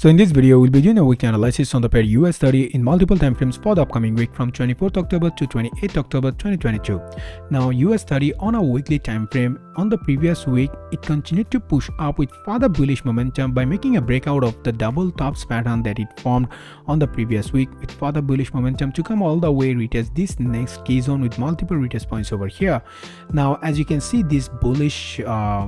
So in this video, we'll be doing a weekly analysis on the pair US30 in multiple timeframes for the upcoming week from 24th October to 28th October 2022. Now US30 on a weekly timeframe, on the previous week, it continued to push up with further bullish momentum by making a breakout of the double tops pattern that it formed on the previous week with further bullish momentum to come all the way retest this next key zone with multiple retest points over here. Now as you can see, this bullish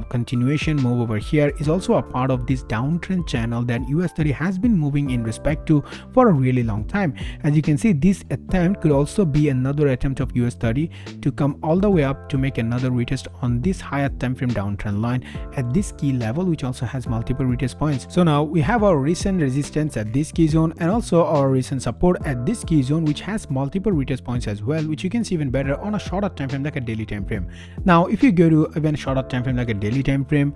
continuation move over here is also a part of this downtrend channel that US30 has been moving in respect to for a really long time. As you can see, this attempt could also be another attempt of US30 to come all the way up to make another retest on this higher time frame downtrend line at this key level, which also has multiple retest points. So now we have our recent resistance at this key zone and also our recent support at this key zone, which has multiple retest points as well, which you can see even better on a shorter time frame like a daily time frame. Now if you go to even shorter time frame like a daily time frame,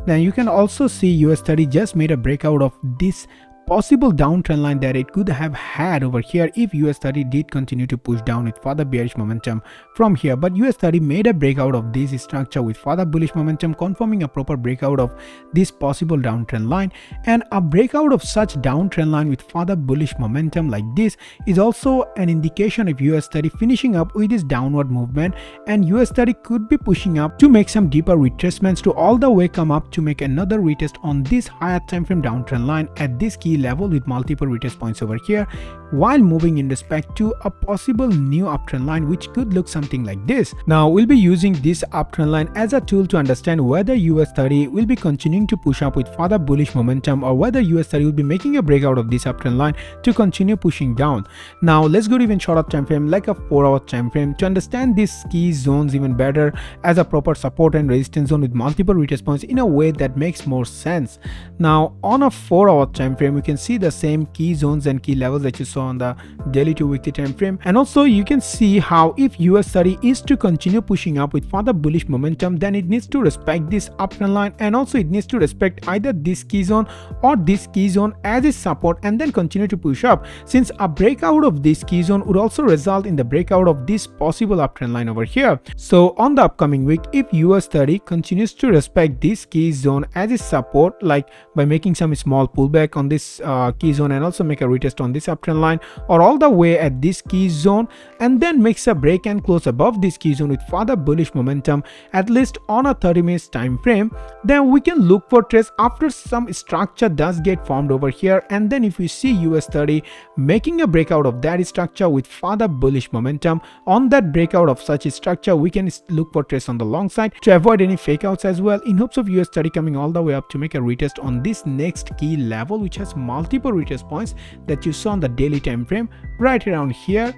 then you can also see US30 just made a breakout of this possible downtrend line that it could have had over here if US30 did continue to push down with further bearish momentum from here. But US30 made a breakout of this structure with further bullish momentum, confirming a proper breakout of this possible downtrend line. And a breakout of such downtrend line with further bullish momentum like this is also an indication of US30 finishing up with this downward movement, and US30 could be pushing up to make some deeper retracements to all the way come up to make another retest on this higher time frame downtrend line at this key level with multiple retest points over here, while moving in respect to a possible new uptrend line which could look something like this. Now we'll be using this uptrend line as a tool to understand whether US30 will be continuing to push up with further bullish momentum or whether US30 will be making a breakout of this uptrend line to continue pushing down. Now let's go to even shorter time frame like a 4-hour time frame to understand these key zones even better as a proper support and resistance zone with multiple retest points in a way that makes more sense. Now on a 4-hour time frame, we can see the same key zones and key levels that you saw on the daily to weekly time frame, and also you can see how if US30 is to continue pushing up with further bullish momentum, then it needs to respect this uptrend line, and also it needs to respect either this key zone or this key zone as its support and then continue to push up, since a breakout of this key zone would also result in the breakout of this possible uptrend line over here. So on the upcoming week, if US30 continues to respect this key zone as its support, like by making some small pullback on this key zone and also make a retest on this uptrend line or all the way at this key zone and then makes a break and close above this key zone with further bullish momentum at least on a 30 minutes time frame, then we can look for trades after some structure does get formed over here. And then if we see US30 making a breakout of that structure with further bullish momentum, on that breakout of such a structure we can look for trades on the long side to avoid any fake outs as well, in hopes of US30 coming all the way up to make a retest on this next key level which has multiple retest points that you saw on the daily time frame right around here,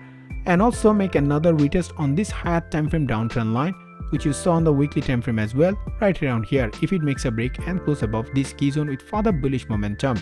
and also make another retest on this higher time frame downtrend line which you saw on the weekly time frame as well right around here if it makes a break and close above this key zone with further bullish momentum.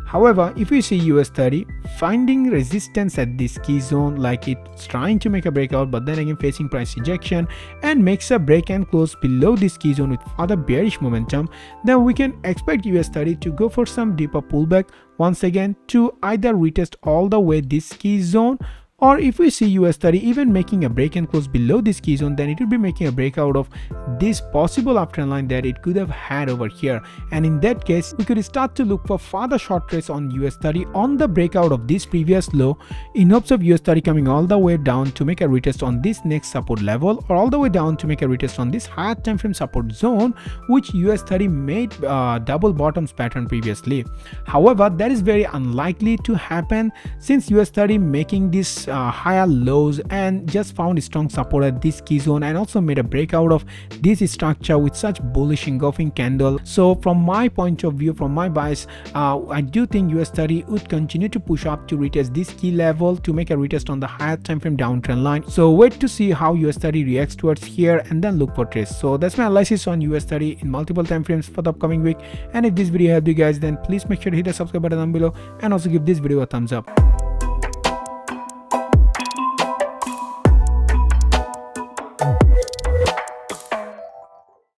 However, if you see US30 finding resistance at this key zone, like it's trying to make a breakout but then again facing price rejection and makes a break and close below this key zone with further bearish momentum, then we can expect US30 to go for some deeper pullback once again to either retest all the way this key zone, or if we see US30 even making a break and close below this key zone, then it will be making a breakout of this possible uptrend line that it could have had over here. And in that case, we could start to look for further short trades on US30 on the breakout of this previous low, in hopes of US30 coming all the way down to make a retest on this next support level, or all the way down to make a retest on this higher time frame support zone which US30 made double bottoms pattern previously. However, that is very unlikely to happen since US30 making this higher lows and just found strong support at this key zone and also made a breakout of this structure with such bullish engulfing candle. So from my point of view, from my bias, I do think US30 would continue to push up to retest this key level to make a retest on the higher time frame downtrend line. So wait to see how US30 reacts towards here and then look for trades. So that's my analysis on US30 in multiple time frames for the upcoming week. And if this video helped you guys, then please make sure to hit the subscribe button down below and also give this video a thumbs up.